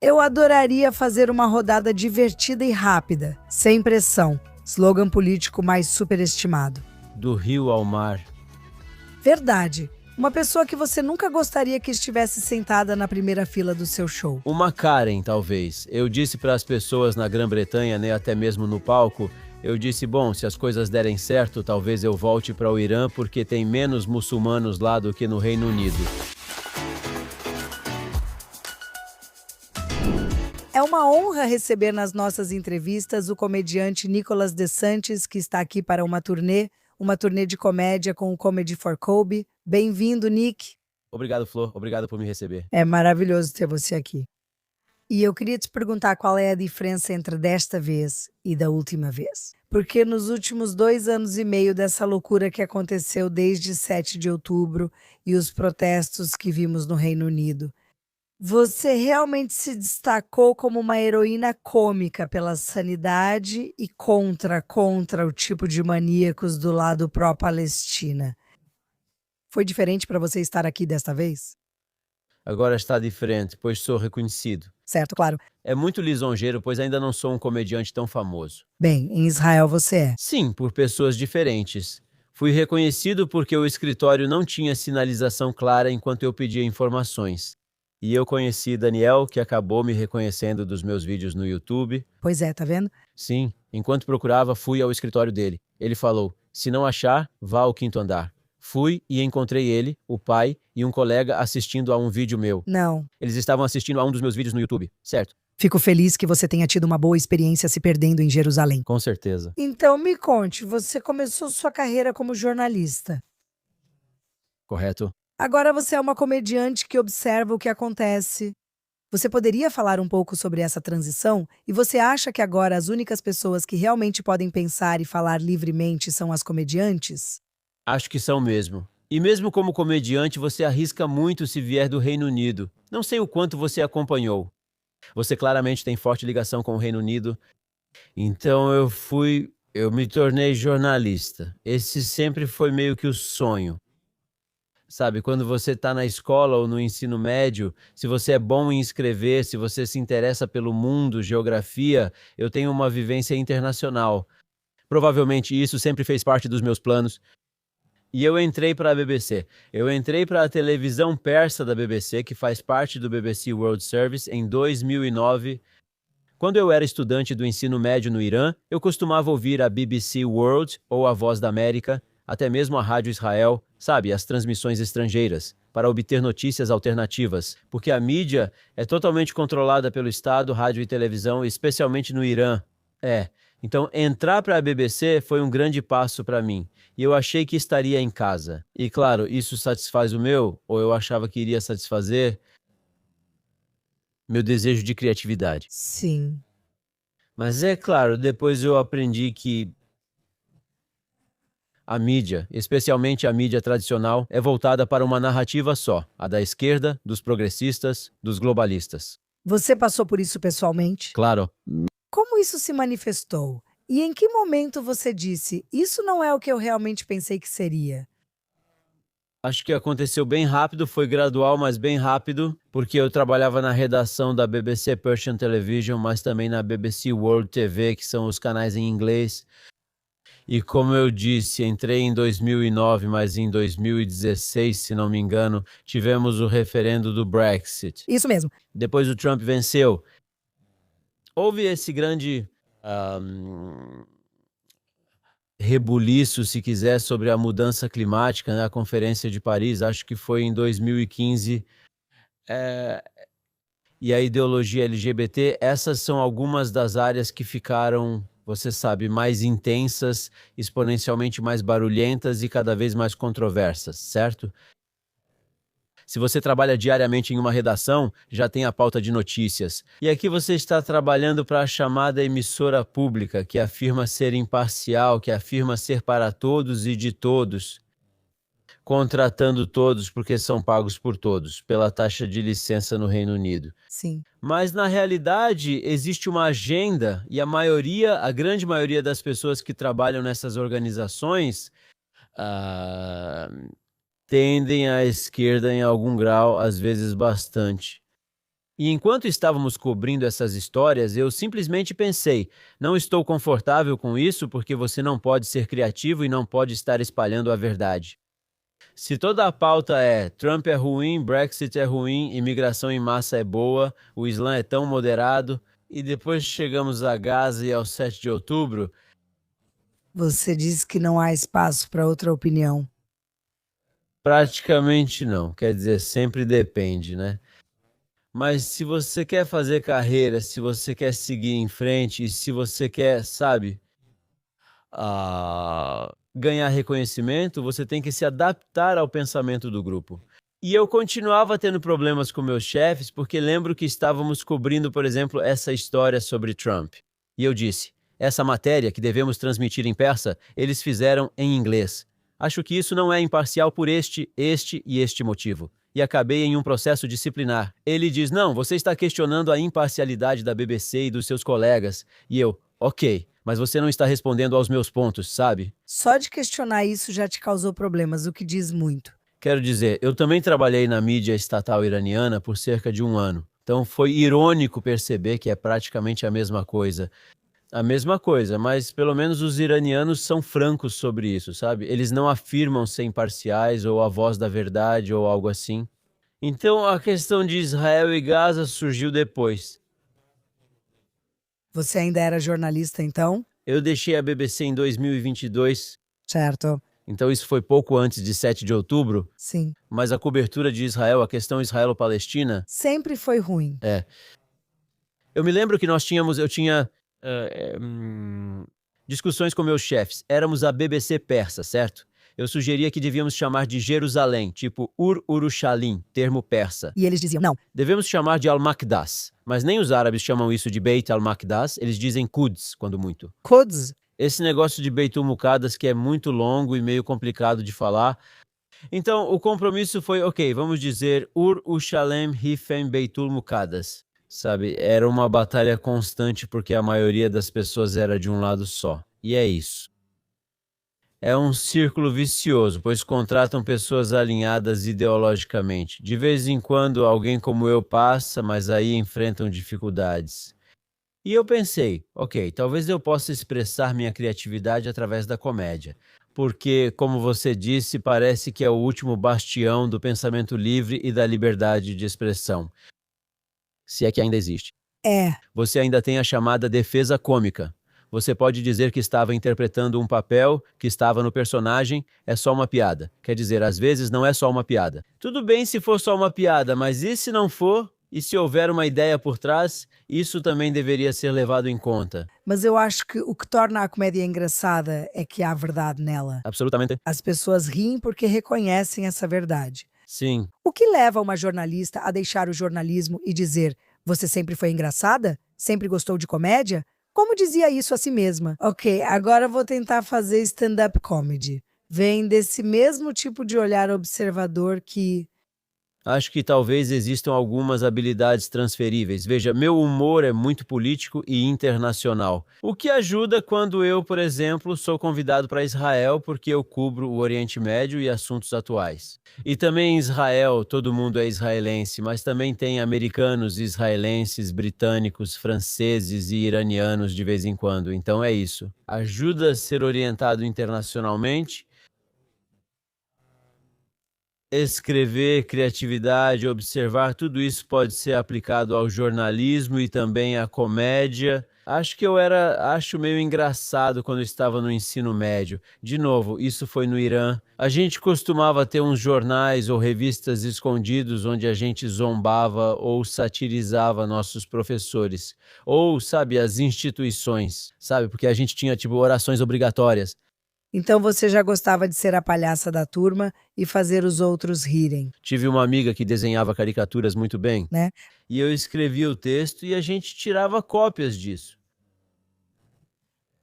Eu adoraria fazer uma rodada divertida e rápida, sem pressão. Slogan político mais superestimado. Do rio ao mar. Verdade. Uma pessoa que você nunca gostaria que estivesse sentada na primeira fila do seu show. Uma Karen, talvez. Eu disse para as pessoas na Grã-Bretanha, né, até mesmo no palco, eu disse, bom, se as coisas derem certo, talvez eu volte para o Irã, porque tem menos muçulmanos lá do que no Reino Unido. É uma honra receber nas nossas entrevistas o comediante Nicolas DeSantis, que está aqui para uma turnê de comédia com o Comedy for Kobe. Bem-vindo, Nick. Obrigado, Flor. Obrigado por me receber. É maravilhoso ter você aqui. E eu queria te perguntar qual é a diferença entre desta vez e da última vez. Porque nos últimos 2 anos e meio dessa loucura que aconteceu desde 7 de outubro e os protestos que vimos no Reino Unido, você realmente se destacou como uma heroína cômica pela sanidade e contra o tipo de maníacos do lado pró-Palestina. Foi diferente para você estar aqui desta vez? Agora está diferente, pois sou reconhecido. Certo, claro. É muito lisonjeiro, pois ainda não sou um comediante tão famoso. Bem, em Israel você é. Sim, por pessoas diferentes. Fui reconhecido porque o escritório não tinha sinalização clara enquanto eu pedia informações. E eu conheci Daniel, que acabou me reconhecendo dos meus vídeos no YouTube. Pois é, tá vendo? Sim, enquanto procurava, fui ao escritório dele. Ele falou, se não achar, vá ao 5º andar. Fui e encontrei ele, o pai e um colega assistindo a um vídeo meu. Não. Eles estavam assistindo a um dos meus vídeos no YouTube, certo? Fico feliz que você tenha tido uma boa experiência se perdendo em Jerusalém. Com certeza. Então me conte, você começou sua carreira como jornalista. Correto? Agora você é uma comediante que observa o que acontece. Você poderia falar um pouco sobre essa transição? E você acha que agora as únicas pessoas que realmente podem pensar e falar livremente são as comediantes? Acho que são mesmo. E mesmo como comediante, você arrisca muito se vier do Reino Unido. Não sei o quanto você acompanhou. Você claramente tem forte ligação com o Reino Unido. Então eu me tornei jornalista. Esse sempre foi meio que o sonho. Sabe, quando você está na escola ou no ensino médio, se você é bom em escrever, se você se interessa pelo mundo, geografia, eu tenho uma vivência internacional. Provavelmente isso sempre fez parte dos meus planos. E eu entrei para a BBC. Eu entrei para a televisão persa da BBC, que faz parte do BBC World Service, em 2009. Quando eu era estudante do ensino médio no Irã, eu costumava ouvir a BBC World ou a Voz da América, até mesmo a Rádio Israel, sabe, as transmissões estrangeiras, para obter notícias alternativas, porque a mídia é totalmente controlada pelo Estado, rádio e televisão, especialmente no Irã. Então entrar para a BBC foi um grande passo para mim, e eu achei que estaria em casa. E claro, isso satisfaz o meu, ou eu achava que iria satisfazer, meu desejo de criatividade. Sim. Mas é claro, depois eu aprendi que a mídia, especialmente a mídia tradicional, é voltada para uma narrativa só, a da esquerda, dos progressistas, dos globalistas. Você passou por isso pessoalmente? Claro, Como isso se manifestou? E em que momento você disse, isso não é o que eu realmente pensei que seria? acho que aconteceu bem rápido, foi gradual, mas bem rápido, porque eu trabalhava na redação da BBC Persian Television, mas também na BBC World TV, que são os canais em inglês. E como eu disse, entrei em 2009, mas em 2016, se não me engano, tivemos o referendo do Brexit. Isso mesmo. Depois o Trump venceu. Houve esse grande rebuliço, se quiser, sobre a mudança climática na Conferência de Paris, acho que foi em 2015. E a ideologia LGBT, essas são algumas das áreas que ficaram, você sabe, mais intensas, exponencialmente mais barulhentas e cada vez mais controversas, certo? Se você trabalha diariamente em uma redação, já tem a pauta de notícias. E aqui você está trabalhando para a chamada emissora pública, que afirma ser imparcial, que afirma ser para todos e de todos, contratando todos porque são pagos por todos, pela taxa de licença no Reino Unido. Sim. Mas, na realidade, existe uma agenda e a grande maioria das pessoas que trabalham nessas organizações tendem à esquerda em algum grau, às vezes bastante. E enquanto estávamos cobrindo essas histórias, eu simplesmente pensei, não estou confortável com isso porque você não pode ser criativo e não pode estar espalhando a verdade. Se toda a pauta é Trump é ruim, Brexit é ruim, imigração em massa é boa, o Islã é tão moderado, e depois chegamos a Gaza e ao 7 de outubro, Você disse que não há espaço para outra opinião. praticamente não. Quer dizer, sempre depende, né? Mas se você quer fazer carreira, se você quer seguir em frente e se você quer, sabe, ganhar reconhecimento, você tem que se adaptar ao pensamento do grupo. E eu continuava tendo problemas com meus chefes porque lembro que estávamos cobrindo, por exemplo, essa história sobre Trump. E eu disse, essa matéria que devemos transmitir em persa, eles fizeram em inglês. Acho que isso não é imparcial por este e este motivo. E acabei em um processo disciplinar. Ele diz, não, você está questionando a imparcialidade da BBC e dos seus colegas. E eu, ok, mas você não está respondendo aos meus pontos, sabe? Só de questionar isso já te causou problemas, o que diz muito. Quero dizer, eu também trabalhei na mídia estatal iraniana por cerca de 1 ano. Então foi irônico perceber que é praticamente a mesma coisa. A mesma coisa, mas pelo menos os iranianos são francos sobre isso, sabe? Eles não afirmam ser imparciais ou a voz da verdade ou algo assim. Então a questão de Israel e Gaza surgiu depois. Você ainda era jornalista então? Eu deixei a BBC em 2022, Certo. então isso foi pouco antes de 7 de outubro, Sim. mas a cobertura de Israel, a questão israelo-palestina, Sempre foi ruim. eu me lembro que eu tinha discussões com meus chefes. Éramos a BBC persa, certo? Eu sugeria que devíamos chamar de Jerusalém, tipo Urushalim, termo persa. E eles diziam, não. Devemos chamar de Al-Maqdas, mas nem os árabes chamam isso de Beit al-Maqdas, eles dizem Quds, quando muito. Quds. Esse negócio de Beitul Muqaddas que é muito longo e meio complicado de falar. Então, o compromisso foi, ok, vamos dizer Ur-Ushalem Hifem Beitul Muqaddas. Sabe, era uma batalha constante porque a maioria das pessoas era de um lado só. E é isso. É um círculo vicioso, pois contratam pessoas alinhadas ideologicamente. De vez em quando alguém como eu passa, mas aí enfrentam dificuldades. E eu pensei, ok, talvez eu possa expressar minha criatividade através da comédia. Porque, como você disse, parece que é o último bastião do pensamento livre e da liberdade de expressão. Se é que ainda existe. É. Você ainda tem a chamada defesa cômica. Você pode dizer que estava interpretando um papel, que estava no personagem, é só uma piada. Quer dizer, às vezes não é só uma piada. Tudo bem se for só uma piada, mas e se não for? E se houver uma ideia por trás, isso também deveria ser levado em conta. Mas eu acho que o que torna a comédia engraçada é que há verdade nela. Absolutamente. As pessoas riem porque reconhecem essa verdade. Sim. O que leva uma jornalista a deixar o jornalismo e dizer: você sempre foi engraçada? Sempre gostou de comédia? Como dizia isso a si mesma? Ok, agora vou tentar fazer stand-up comedy. Vem desse mesmo tipo de olhar observador que... Acho que talvez existam algumas habilidades transferíveis. Veja, meu humor é muito político e internacional. O que ajuda quando eu, por exemplo, sou convidado para Israel porque eu cubro o Oriente Médio e assuntos atuais. E também em Israel, todo mundo é israelense, mas também tem americanos, israelenses, britânicos, franceses e iranianos de vez em quando. Então é isso. Ajuda a ser orientado internacionalmente. Escrever, criatividade, observar, tudo isso pode ser aplicado ao jornalismo e também à comédia. Acho que acho meio engraçado quando eu estava no ensino médio. De novo, isso foi no Irã. A gente costumava ter uns jornais ou revistas escondidos onde a gente zombava ou satirizava nossos professores. Ou, sabe, as instituições, sabe? Porque a gente tinha, tipo, orações obrigatórias. Então você já gostava de ser a palhaça da turma e fazer os outros rirem, Tive uma amiga que desenhava caricaturas muito bem, né? e eu escrevia o texto e a gente tirava cópias disso.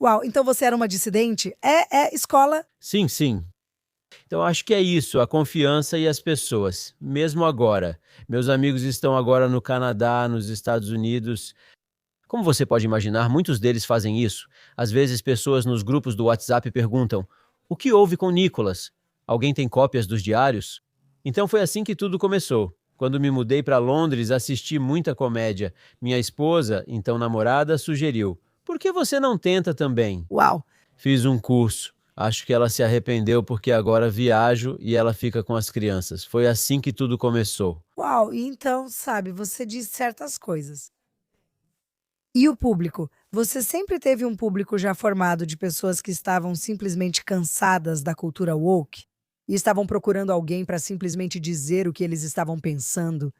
Uau, então você era uma dissidente? Escola. Sim, sim. Então acho que é isso, a confiança e as pessoas. Mesmo agora. Meus amigos estão agora no Canadá, nos Estados Unidos. Como você pode imaginar, muitos deles fazem isso. Às vezes pessoas nos grupos do WhatsApp perguntam: o que houve com Nicholas? Alguém tem cópias dos diários? Então foi assim que tudo começou. Quando me mudei para Londres, assisti muita comédia. Minha esposa, então namorada, sugeriu: por que você não tenta também? Uau! Fiz um curso. Acho que ela se arrependeu porque agora viajo e ela fica com as crianças. Foi assim que tudo começou. Uau! E então, sabe, você diz certas coisas. E o público? Você sempre teve um público já formado de pessoas que estavam simplesmente cansadas da cultura woke? E estavam procurando alguém para simplesmente dizer o que eles estavam pensando?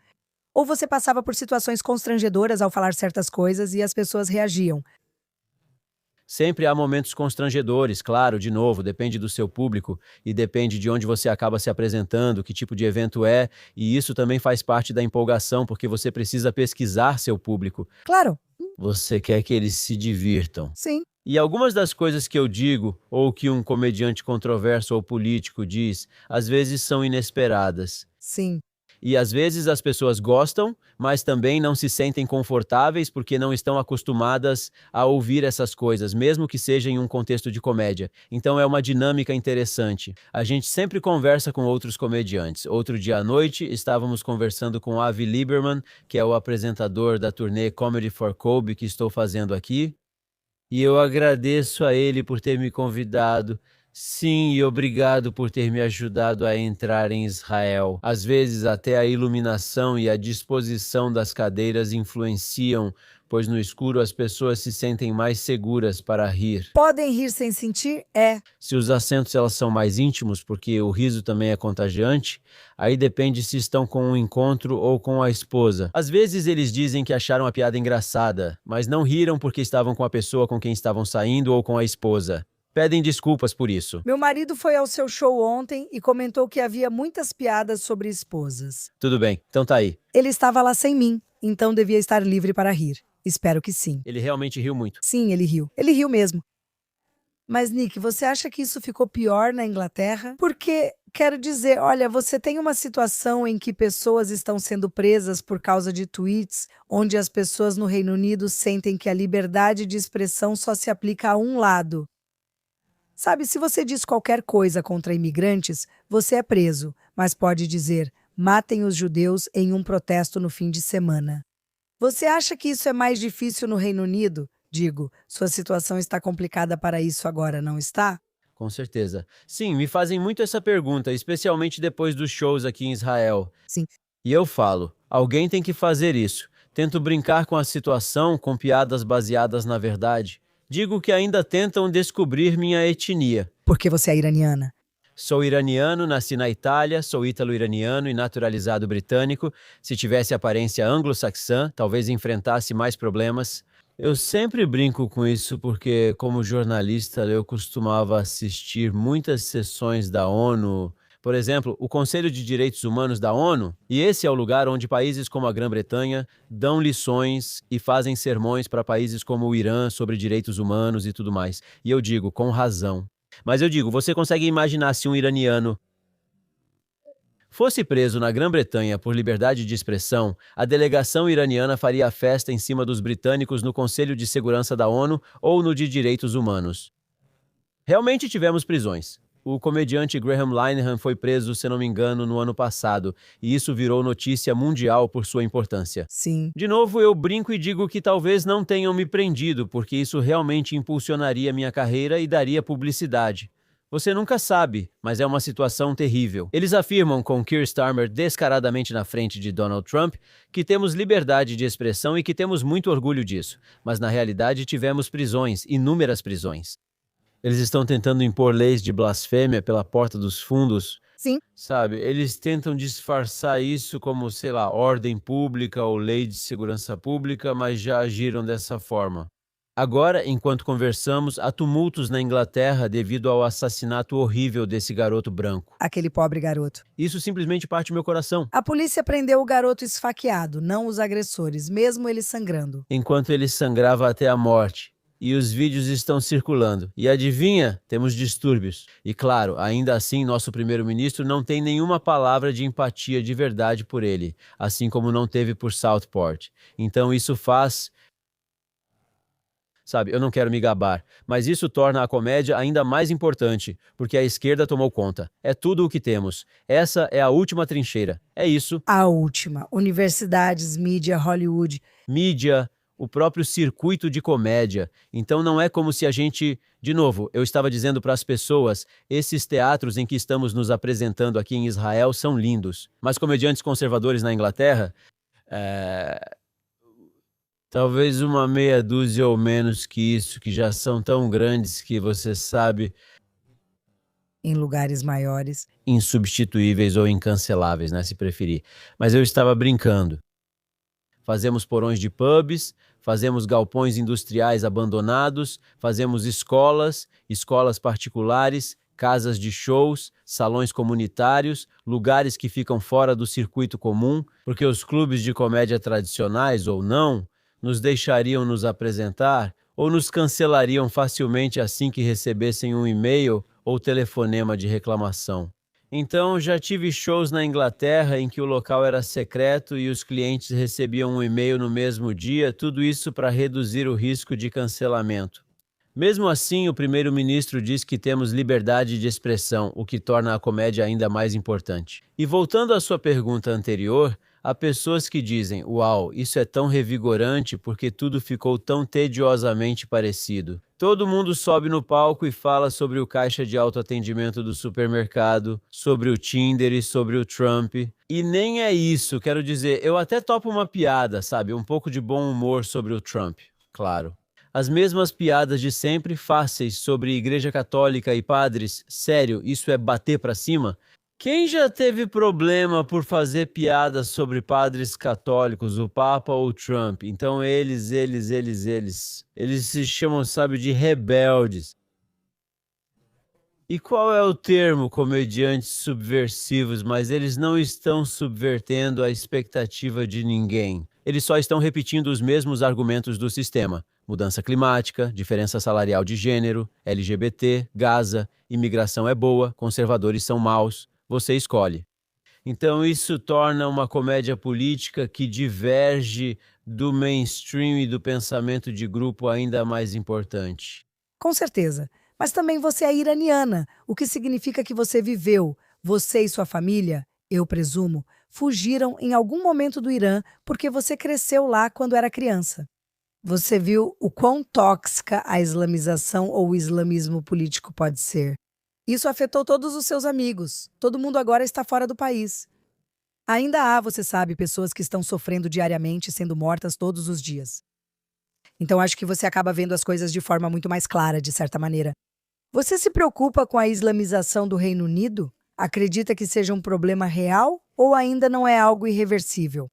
Ou você passava por situações constrangedoras ao falar certas coisas e as pessoas reagiam? Sempre há momentos constrangedores, claro, de novo, depende do seu público e depende de onde você acaba se apresentando, que tipo de evento é, e isso também faz parte da empolgação, porque você precisa pesquisar seu público. Claro, Você quer que eles se divirtam. sim, E algumas das coisas que eu digo, ou que um comediante controverso ou político diz, às vezes são inesperadas. sim. E às vezes as pessoas gostam, mas também não se sentem confortáveis porque não estão acostumadas a ouvir essas coisas, mesmo que seja em um contexto de comédia. Então é uma dinâmica interessante. A gente sempre conversa com outros comediantes. Outro dia à noite, estávamos conversando com Avi Lieberman, que é o apresentador da turnê Comedy for Kobe que estou fazendo aqui. E eu agradeço a ele por ter me convidado. Sim, e obrigado por ter me ajudado a entrar em Israel. Às vezes, até a iluminação e a disposição das cadeiras influenciam, pois no escuro as pessoas se sentem mais seguras para rir. Podem rir sem sentir? É. Se os assentos elas são mais íntimos, porque o riso também é contagiante, aí depende se estão com um encontro ou com a esposa. Às vezes eles dizem que acharam a piada engraçada, mas não riram porque estavam com a pessoa com quem estavam saindo ou com a esposa. Pedem desculpas por isso. Meu marido foi ao seu show ontem e comentou que havia muitas piadas sobre esposas. Tudo bem, então tá aí. Ele estava lá sem mim, então devia estar livre para rir. Espero que sim. Ele realmente riu muito. Sim, ele riu. Ele riu mesmo. Mas, Nick, você acha que isso ficou pior na Inglaterra? Porque, quero dizer, olha, você tem uma situação em que pessoas estão sendo presas por causa de tweets, onde as pessoas no Reino Unido sentem que a liberdade de expressão só se aplica a um lado. Sabe, se você diz qualquer coisa contra imigrantes, você é preso, mas pode dizer: matem os judeus em um protesto no fim de semana. Você acha que isso é mais difícil no Reino Unido? Digo, sua situação está complicada para isso agora, não está? Com certeza. Sim, me fazem muito essa pergunta, especialmente depois dos shows aqui em Israel. Sim. E eu falo, alguém tem que fazer isso. Tento brincar com a situação com piadas baseadas na verdade. Digo que ainda tentam descobrir minha etnia. Porque você é iraniana. Sou iraniano, nasci na Itália, sou ítalo-iraniano e naturalizado britânico. Se tivesse aparência anglo-saxã, talvez enfrentasse mais problemas. Eu sempre brinco com isso porque, como jornalista, eu costumava assistir muitas sessões da ONU. Por exemplo, o Conselho de Direitos Humanos da ONU, e esse é o lugar onde países como a Grã-Bretanha dão lições e fazem sermões para países como o Irã sobre direitos humanos e tudo mais. E eu digo, com razão. Mas eu digo, você consegue imaginar se um iraniano fosse preso na Grã-Bretanha por liberdade de expressão, a delegação iraniana faria a festa em cima dos britânicos no Conselho de Segurança da ONU ou no de Direitos Humanos? Realmente tivemos prisões. O comediante Graham Linehan foi preso, se não me engano, no ano passado, e isso virou notícia mundial por sua importância. Sim. De novo, eu brinco e digo que talvez não tenham me prendido, porque isso realmente impulsionaria minha carreira e daria publicidade. Você nunca sabe, mas é uma situação terrível. Eles afirmam, com Keir Starmer descaradamente na frente de Donald Trump, que temos liberdade de expressão e que temos muito orgulho disso. Mas na realidade tivemos prisões, inúmeras prisões. Eles estão tentando impor leis de blasfêmia pela porta dos fundos. Sim. Sabe, eles tentam disfarçar isso como, sei lá, ordem pública ou lei de segurança pública, mas já agiram dessa forma. Agora, enquanto conversamos, há tumultos na Inglaterra devido ao assassinato horrível desse garoto branco. Aquele pobre garoto. Isso simplesmente parte meu coração. A polícia prendeu o garoto esfaqueado, não os agressores, mesmo ele sangrando. Enquanto ele sangrava até a morte. E os vídeos estão circulando. E adivinha? Temos distúrbios. E claro, ainda assim, nosso primeiro-ministro não tem nenhuma palavra de empatia de verdade por ele, assim como não teve por Southport. Então isso faz... Sabe, eu não quero me gabar, mas isso torna a comédia ainda mais importante, porque a esquerda tomou conta. É tudo o que temos. Essa é a última trincheira. É isso. A última. Universidades, mídia, Hollywood. Mídia, o próprio circuito de comédia. Então não é como se a gente... De novo, eu estava dizendo para as pessoas, esses teatros em que estamos nos apresentando aqui em Israel são lindos, mas comediantes conservadores na Inglaterra... Talvez uma meia dúzia ou menos que isso, que já são tão grandes que você sabe, Em lugares maiores. insubstituíveis ou incanceláveis, né, se preferir. Mas eu estava brincando. Fazemos porões de pubs, fazemos galpões industriais abandonados, fazemos escolas, escolas particulares, casas de shows, salões comunitários, lugares que ficam fora do circuito comum, porque os clubes de comédia tradicionais ou não nos deixariam nos apresentar ou nos cancelariam facilmente assim que recebessem um e-mail ou telefonema de reclamação. Então, já tive shows na Inglaterra em que o local era secreto e os clientes recebiam um e-mail no mesmo dia, tudo isso para reduzir o risco de cancelamento. Mesmo assim, o primeiro-ministro diz que temos liberdade de expressão, o que torna a comédia ainda mais importante. E voltando à sua pergunta anterior, há pessoas que dizem, uau, isso é tão revigorante porque tudo ficou tão tediosamente parecido. Todo mundo sobe no palco e fala sobre o caixa de autoatendimento do supermercado, sobre o Tinder e sobre o Trump. E nem é isso, quero dizer, eu até topo uma piada, sabe? Um pouco de bom humor sobre o Trump, claro. As mesmas piadas de sempre, fáceis, sobre Igreja Católica e padres, sério, isso é bater pra cima? Quem já teve problema por fazer piadas sobre padres católicos, o Papa ou o Trump? Então eles se chamam, sabe, de rebeldes. E qual é o termo, comediantes subversivos? Mas eles não estão subvertendo a expectativa de ninguém. Eles só estão repetindo os mesmos argumentos do sistema. Mudança climática, diferença salarial de gênero, LGBT, Gaza, imigração é boa, conservadores são maus. Você escolhe. Então isso torna uma comédia política que diverge do mainstream e do pensamento de grupo ainda mais importante. Com certeza. Mas também você é iraniana, o que significa que você viveu, você e sua família, eu presumo, fugiram em algum momento do Irã porque você cresceu lá quando era criança. Você viu o quão tóxica a islamização ou o islamismo político pode ser. Isso afetou todos os seus amigos. Todo mundo agora está fora do país. Ainda há, você sabe, pessoas que estão sofrendo diariamente e sendo mortas todos os dias. Então acho que você acaba vendo as coisas de forma muito mais clara, de certa maneira. Você se preocupa com a islamização do Reino Unido? Acredita que seja um problema real ou ainda não é algo irreversível?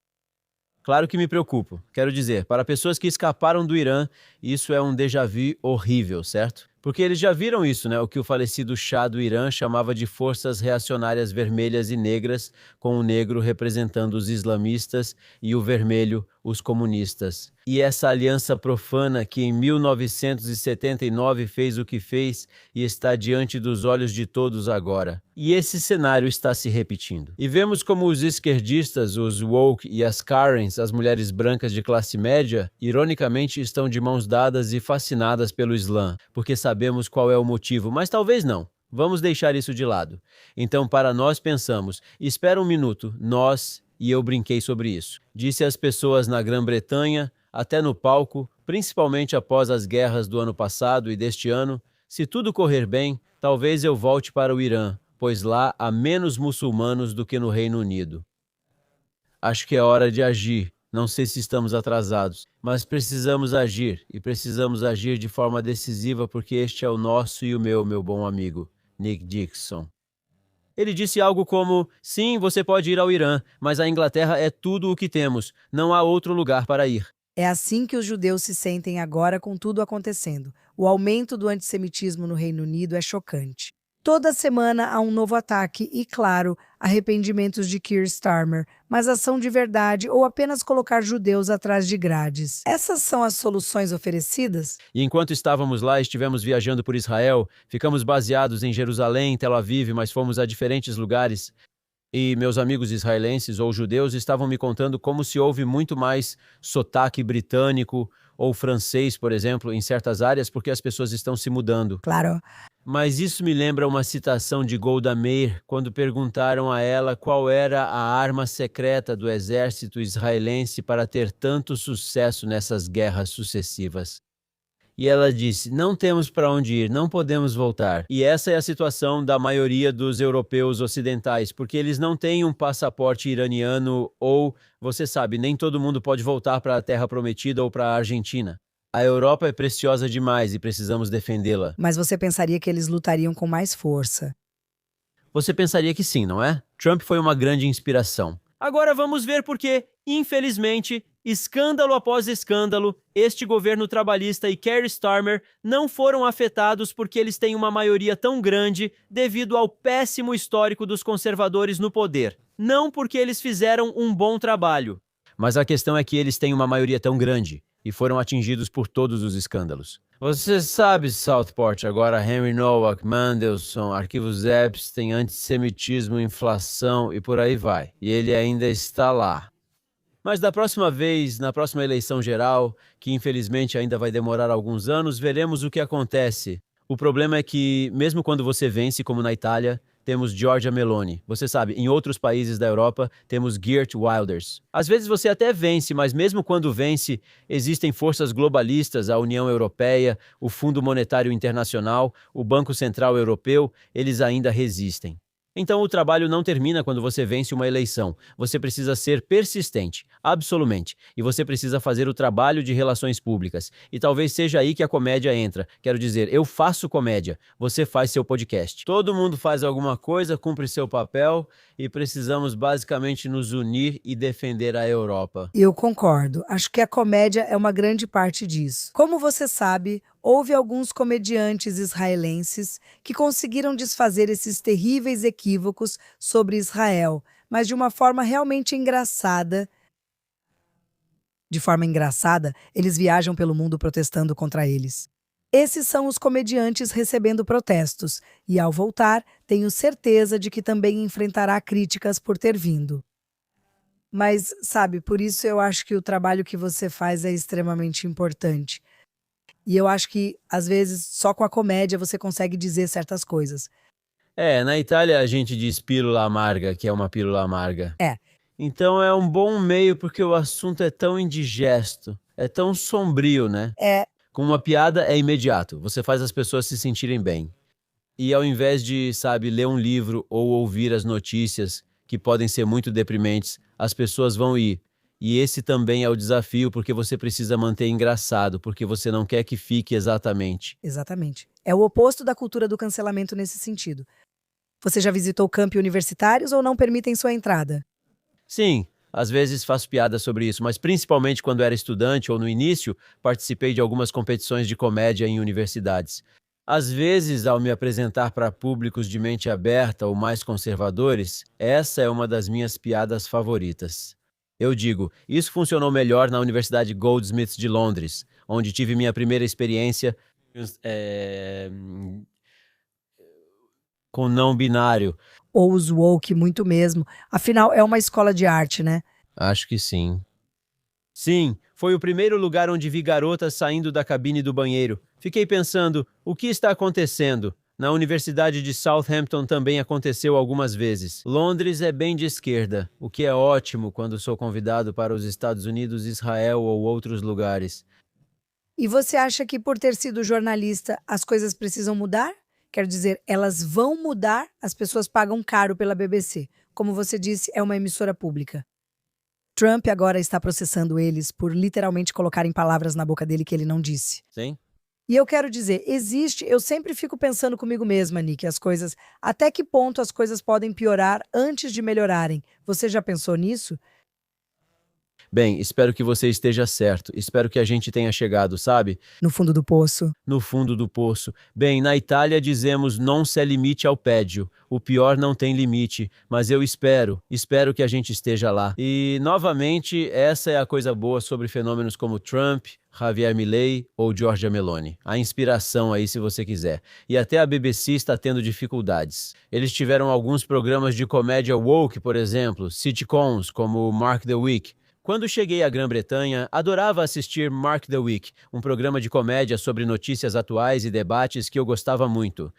Claro que me preocupo. Quero dizer, para pessoas que escaparam do Irã, isso é um déjà vu horrível, certo? Porque eles já viram isso, né? O que o falecido Shah do Irã chamava de forças reacionárias vermelhas e negras, com o negro representando os islamistas e o vermelho os comunistas. E essa aliança profana que em 1979 fez o que fez e está diante dos olhos de todos agora. E esse cenário está se repetindo. E vemos como os esquerdistas, os woke e as Karens, as mulheres brancas de classe média, ironicamente estão de mãos dadas e fascinadas pelo Islã, porque sabemos qual é o motivo, mas talvez não. Vamos deixar isso de lado. Então, para nós pensamos, espera um minuto, nós, e eu brinquei sobre isso. Disse às pessoas na Grã-Bretanha, até no palco, principalmente após as guerras do ano passado e deste ano, se tudo correr bem, talvez eu volte para o Irã, pois lá há menos muçulmanos do que no Reino Unido. Acho que é hora de agir. Não sei se estamos atrasados, mas precisamos agir, e precisamos agir de forma decisiva porque este é o nosso e o meu bom amigo, Nick Dixon. Ele disse algo como, sim, você pode ir ao Irã, mas a Inglaterra é tudo o que temos, não há outro lugar para ir. É assim que os judeus se sentem agora com tudo acontecendo. O aumento do antissemitismo no Reino Unido é chocante. Toda semana há um novo ataque e, claro, arrependimentos de Keir Starmer, mas ação de verdade ou apenas colocar judeus atrás de grades. Essas são as soluções oferecidas? E enquanto estávamos lá, estivemos viajando por Israel, ficamos baseados em Jerusalém, Tel Aviv, mas fomos a diferentes lugares. E meus amigos israelenses ou judeus estavam me contando como se houve muito mais sotaque britânico ou francês, por exemplo, em certas áreas, porque as pessoas estão se mudando. Claro. Mas isso me lembra uma citação de Golda Meir, quando perguntaram a ela qual era a arma secreta do exército israelense para ter tanto sucesso nessas guerras sucessivas. E ela disse: não temos para onde ir, não podemos voltar. E essa é a situação da maioria dos europeus ocidentais, porque eles não têm um passaporte iraniano ou, você sabe, nem todo mundo pode voltar para a Terra Prometida ou para a Argentina. A Europa é preciosa demais e precisamos defendê-la. Mas você pensaria que eles lutariam com mais força. Você pensaria que sim, não é? Trump foi uma grande inspiração. Agora vamos ver por que, infelizmente, escândalo após escândalo, este governo trabalhista e Keir Starmer não foram afetados porque eles têm uma maioria tão grande devido ao péssimo histórico dos conservadores no poder. Não porque eles fizeram um bom trabalho. Mas a questão é que eles têm uma maioria tão grande e foram atingidos por todos os escândalos. Você sabe, Southport, agora Henry Nowak, Mandelson, arquivos Epstein, antissemitismo, inflação e por aí vai. E ele ainda está lá. Mas da próxima vez, na próxima eleição geral, que infelizmente ainda vai demorar alguns anos, veremos o que acontece. O problema é que, mesmo quando você vence, como na Itália, temos Giorgia Meloni. Você sabe, em outros países da Europa, temos Geert Wilders. Às vezes você até vence, mas mesmo quando vence, existem forças globalistas, a União Europeia, o Fundo Monetário Internacional, o Banco Central Europeu, eles ainda resistem. Então o trabalho não termina quando você vence uma eleição. Você precisa ser persistente, absolutamente. E você precisa fazer o trabalho de relações públicas. E talvez seja aí que a comédia entra. Quero dizer, eu faço comédia, você faz seu podcast. Todo mundo faz alguma coisa, cumpre seu papel e precisamos basicamente nos unir e defender a Europa. Eu concordo. Acho que a comédia é uma grande parte disso. Como você sabe, houve alguns comediantes israelenses que conseguiram desfazer esses terríveis equívocos sobre Israel, mas de uma forma realmente engraçada. De forma engraçada, eles viajam pelo mundo protestando contra eles. Esses são os comediantes recebendo protestos, e ao voltar, tenho certeza de que também enfrentará críticas por ter vindo. Mas, sabe, por isso eu acho que o trabalho que você faz é extremamente importante. E eu acho que, às vezes, só com a comédia você consegue dizer certas coisas. Na Itália a gente diz pílula amarga, que é uma pílula amarga. É. Então é um bom meio porque o assunto é tão indigesto, é tão sombrio, né? Com uma piada é imediato, você faz as pessoas se sentirem bem. E ao invés de, sabe, ler um livro ou ouvir as notícias, que podem ser muito deprimentes, as pessoas vão ir. E esse também é o desafio, porque você precisa manter engraçado, porque você não quer que fique exatamente. Exatamente. É o oposto da cultura do cancelamento nesse sentido. Você já visitou campi universitários ou não permitem sua entrada? Sim, às vezes faço piada sobre isso, mas principalmente quando era estudante ou no início, participei de algumas competições de comédia em universidades. Às vezes, ao me apresentar para públicos de mente aberta ou mais conservadores, essa é uma das minhas piadas favoritas. Eu digo, isso funcionou melhor na Universidade Goldsmiths de Londres, onde tive minha primeira experiência com não binário. Ou os woke, muito mesmo. Afinal, é uma escola de arte, né? Acho que sim. Sim, foi o primeiro lugar onde vi garotas saindo da cabine do banheiro. Fiquei pensando, o que está acontecendo? Na Universidade de Southampton também aconteceu algumas vezes. Londres é bem de esquerda, o que é ótimo quando sou convidado para os Estados Unidos, Israel ou outros lugares. E você acha que por ter sido jornalista, as coisas precisam mudar? Quero dizer, elas vão mudar, as pessoas pagam caro pela BBC. Como você disse, é uma emissora pública. Trump agora está processando eles por literalmente colocarem palavras na boca dele que ele não disse. Sim? E eu quero dizer, eu sempre fico pensando comigo mesma, Nick, até que ponto as coisas podem piorar antes de melhorarem. Você já pensou nisso? Bem, espero que você esteja certo. Espero que a gente tenha chegado, sabe? No fundo do poço. No fundo do poço. Bem, na Itália dizemos non c'è limite ao peggio. O pior não tem limite, mas eu espero que a gente esteja lá. E, novamente, essa é a coisa boa sobre fenômenos como Trump, Javier Milei ou Giorgia Meloni. A inspiração aí, se você quiser. E até a BBC está tendo dificuldades. Eles tiveram alguns programas de comédia woke, por exemplo, sitcoms como Mark the Week. Quando cheguei à Grã-Bretanha, adorava assistir Mark the Week, um programa de comédia sobre notícias atuais e debates que eu gostava muito.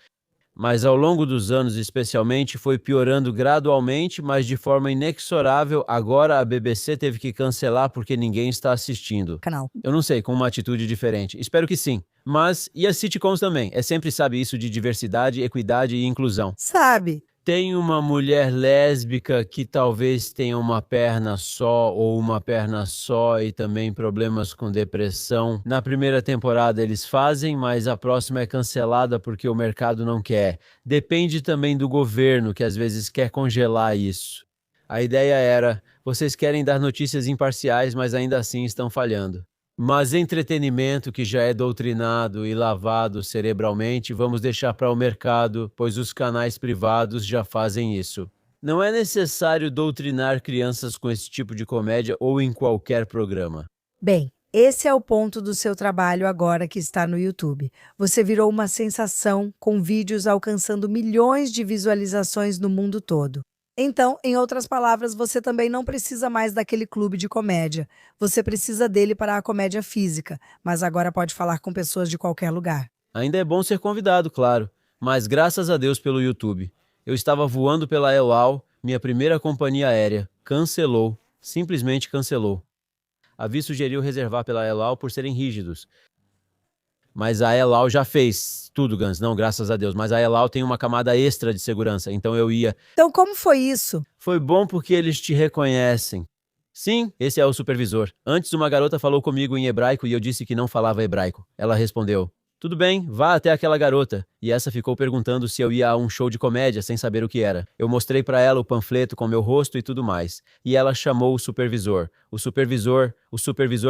Mas ao longo dos anos, especialmente, foi piorando gradualmente, mas de forma inexorável. Agora a BBC teve que cancelar porque ninguém está assistindo. Canal. Eu não sei, com uma atitude diferente. Espero que sim. Mas, e as sitcoms também? É sempre, sabe, isso de diversidade, equidade e inclusão. Sabe? Tem uma mulher lésbica que talvez tenha uma perna só ou uma perna só e também problemas com depressão. Na primeira temporada eles fazem, mas a próxima é cancelada porque o mercado não quer. Depende também do governo, que às vezes quer congelar isso. A ideia era, vocês querem dar notícias imparciais, mas ainda assim estão falhando. Mas entretenimento que já é doutrinado e lavado cerebralmente, vamos deixar para o mercado, pois os canais privados já fazem isso. Não é necessário doutrinar crianças com esse tipo de comédia ou em qualquer programa. Bem, esse é o ponto do seu trabalho agora que está no YouTube. Você virou uma sensação com vídeos alcançando milhões de visualizações no mundo todo. Então, em outras palavras, você também não precisa mais daquele clube de comédia. Você precisa dele para a comédia física, mas agora pode falar com pessoas de qualquer lugar. Ainda é bom ser convidado, claro, mas graças a Deus pelo YouTube. Eu estava voando pela El Al, minha primeira companhia aérea. Cancelou, simplesmente cancelou. A Vi sugeriu reservar pela El Al por serem rígidos. Mas a El Al já fez tudo, Gans. Não, graças a Deus. Mas a El Al tem uma camada extra de segurança, então eu ia. Então, como foi isso? Foi bom porque eles te reconhecem. Sim, esse é o supervisor. Antes uma garota falou comigo em hebraico e eu disse que não falava hebraico. Ela respondeu: tudo bem, vá até aquela garota. E essa ficou perguntando se eu ia a um show de comédia sem saber o que era. Eu mostrei para ela o panfleto com meu rosto e tudo mais. E ela chamou o supervisor. O supervisor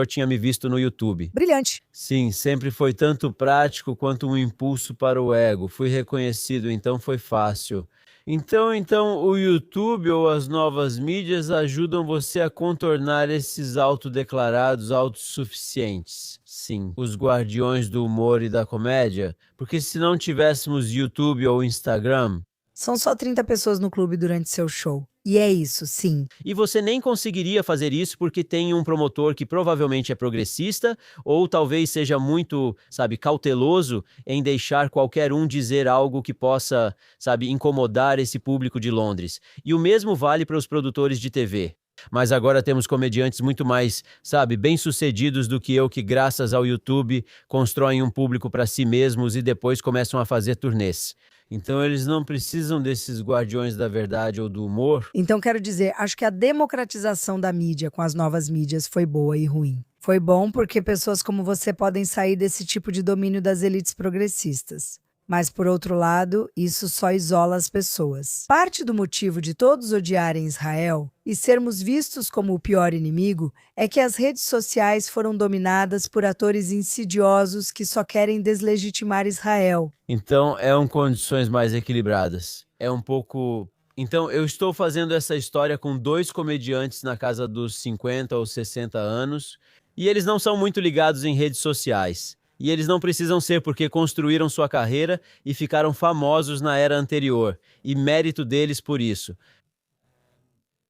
tinha me visto no YouTube. Brilhante. Sim, sempre foi tanto prático quanto um impulso para o ego. Fui reconhecido, então foi fácil. Então, o YouTube ou as novas mídias ajudam você a contornar esses autodeclarados autossuficientes. Sim, os guardiões do humor e da comédia, porque se não tivéssemos YouTube ou Instagram, São só 30 pessoas no clube durante seu show. E é isso, sim. e você nem conseguiria fazer isso porque tem um promotor que provavelmente é progressista ou talvez seja muito, sabe, cauteloso em deixar qualquer um dizer algo que possa, sabe, incomodar esse público de Londres. E o mesmo vale para os produtores de TV. Mas agora temos comediantes muito mais, sabe, bem-sucedidos do que eu que, graças ao YouTube, constroem um público para si mesmos e depois começam a fazer turnês. Então eles não precisam desses guardiões da verdade ou do humor. Então, quero dizer, acho que a democratização da mídia com as novas mídias foi boa e ruim. Foi bom porque pessoas como você podem sair desse tipo de domínio das elites progressistas. Mas, por outro lado, isso só isola as pessoas. Parte do motivo de todos odiarem Israel e sermos vistos como o pior inimigo é que as redes sociais foram dominadas por atores insidiosos que só querem deslegitimar Israel. Então, condições mais equilibradas. É um pouco. Então, eu estou fazendo essa história com dois comediantes na casa dos 50 ou 60 anos, e eles não são muito ligados em redes sociais. E eles não precisam ser porque construíram sua carreira e ficaram famosos na era anterior, e mérito deles por isso.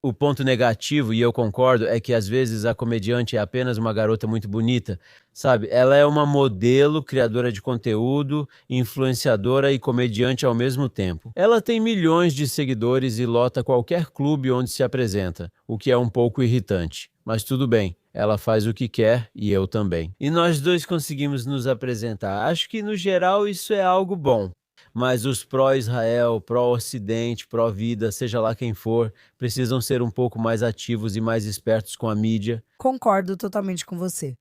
O ponto negativo, e eu concordo, é que às vezes a comediante é apenas uma garota muito bonita, sabe? Ela é uma modelo, criadora de conteúdo, influenciadora e comediante ao mesmo tempo. Ela tem milhões de seguidores e lota qualquer clube onde se apresenta, o que é um pouco irritante. Mas tudo bem, ela faz o que quer e eu também. E nós dois conseguimos nos apresentar. Acho que no geral isso é algo bom. Mas os pró-Israel, pró-Ocidente, pró-vida, seja lá quem for, precisam ser um pouco mais ativos e mais espertos com a mídia. Concordo totalmente com você.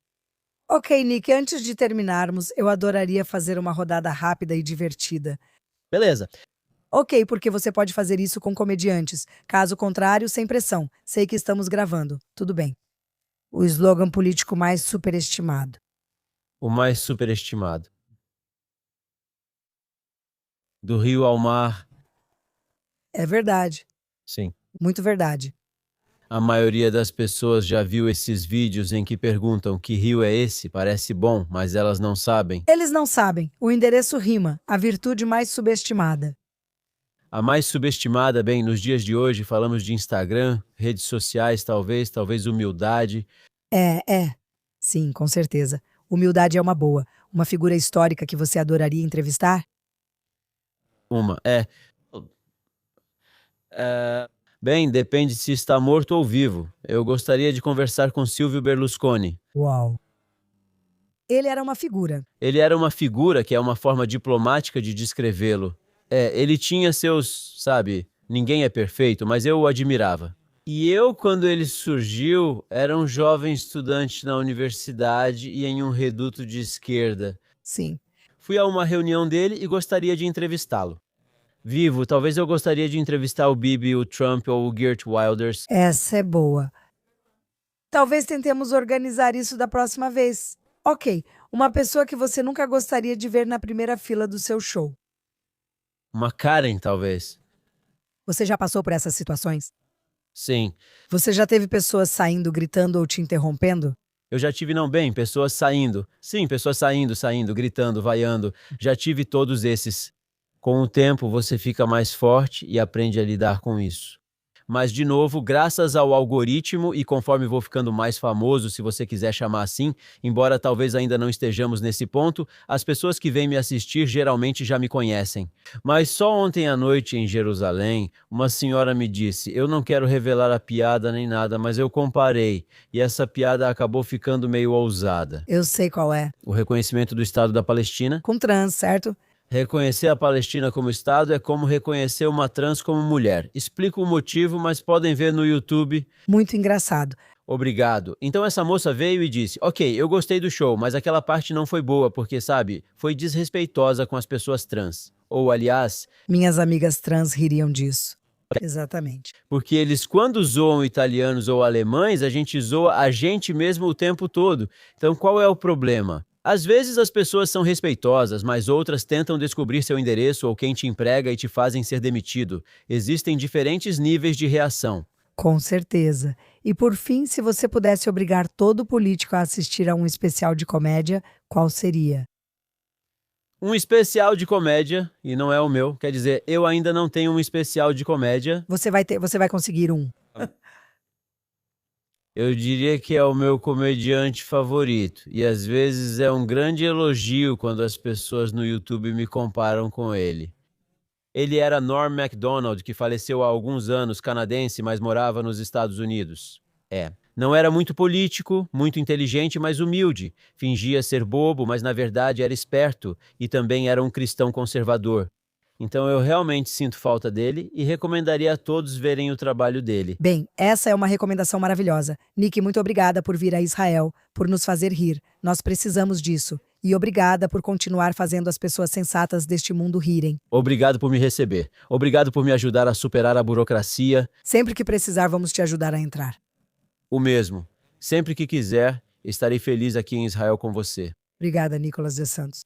Ok, Nick, antes de terminarmos, eu adoraria fazer uma rodada rápida e divertida. Beleza. Ok, porque você pode fazer isso com comediantes. Caso contrário, sem pressão. Sei que estamos gravando. Tudo bem. O slogan político mais superestimado. O mais superestimado. Do rio ao mar. É verdade. Sim. Muito verdade. A maioria das pessoas já viu esses vídeos em que perguntam que rio é esse, parece bom, mas elas não sabem. Eles não sabem. O endereço rima, a virtude mais subestimada. A mais subestimada, bem, nos dias de hoje falamos de Instagram, redes sociais, talvez humildade. Sim, com certeza. Humildade é uma boa. Uma figura histórica que você adoraria entrevistar? Bem, depende se está morto ou vivo. Eu gostaria de conversar com Silvio Berlusconi. Uau. Ele era uma figura. Ele era uma figura, que é uma forma diplomática de descrevê-lo. Ele tinha seus, sabe, ninguém é perfeito, mas eu o admirava. E eu, quando ele surgiu, era um jovem estudante na universidade e em um reduto de esquerda. Sim. Fui a uma reunião dele e gostaria de entrevistá-lo. Vivo, talvez eu gostaria de entrevistar o Bibi, o Trump ou o Geert Wilders. Essa é boa. Talvez tentemos organizar isso da próxima vez. Ok, uma pessoa que você nunca gostaria de ver na primeira fila do seu show. Uma Karen, talvez. Você já passou por essas situações? Sim. Você já teve pessoas saindo, gritando ou te interrompendo? Eu já tive, não bem, pessoas saindo. Sim, pessoas saindo, gritando, vaiando. Já tive todos esses. Com o tempo, você fica mais forte e aprende a lidar com isso. Mas, de novo, graças ao algoritmo e conforme vou ficando mais famoso, se você quiser chamar assim, embora talvez ainda não estejamos nesse ponto, as pessoas que vêm me assistir geralmente já me conhecem. Mas só ontem à noite, em Jerusalém, uma senhora me disse: eu não quero revelar a piada nem nada, mas eu comparei, e essa piada acabou ficando meio ousada. Eu sei qual é. O reconhecimento do Estado da Palestina. Com trans, certo? Reconhecer a Palestina como Estado é como reconhecer uma trans como mulher. Explico o motivo, mas podem ver no YouTube. Muito engraçado. Obrigado. Então essa moça veio e disse: ok, eu gostei do show, mas aquela parte não foi boa porque, sabe, foi desrespeitosa com as pessoas trans. Ou, aliás, Minhas amigas trans ririam disso. Exatamente. porque eles, quando zoam italianos ou alemães, a gente zoa a gente mesmo o tempo todo. Então qual é o problema? Às vezes as pessoas são respeitosas, mas outras tentam descobrir seu endereço ou quem te emprega e te fazem ser demitido. Existem diferentes níveis de reação. Com certeza. E por fim, se você pudesse obrigar todo político a assistir a um especial de comédia, qual seria? Um especial de comédia, e não é o meu, quer dizer, eu ainda não tenho um especial de comédia. Você vai conseguir um. Eu diria que é o meu comediante favorito, e às vezes é um grande elogio quando as pessoas no YouTube me comparam com ele. Ele era Norm Macdonald, que faleceu há alguns anos, canadense, mas morava nos Estados Unidos. Não era muito político, muito inteligente, mas humilde. Fingia ser bobo, mas na verdade era esperto, e também era um cristão conservador. Então eu realmente sinto falta dele e recomendaria a todos verem o trabalho dele. Bem, essa é uma recomendação maravilhosa. Nick, muito obrigada por vir a Israel, por nos fazer rir. Nós precisamos disso. E obrigada por continuar fazendo as pessoas sensatas deste mundo rirem. Obrigado por me receber. Obrigado por me ajudar a superar a burocracia. Sempre que precisar, vamos te ajudar a entrar. O mesmo. Sempre que quiser, estarei feliz aqui em Israel com você. Obrigada, Nicolas de Santos.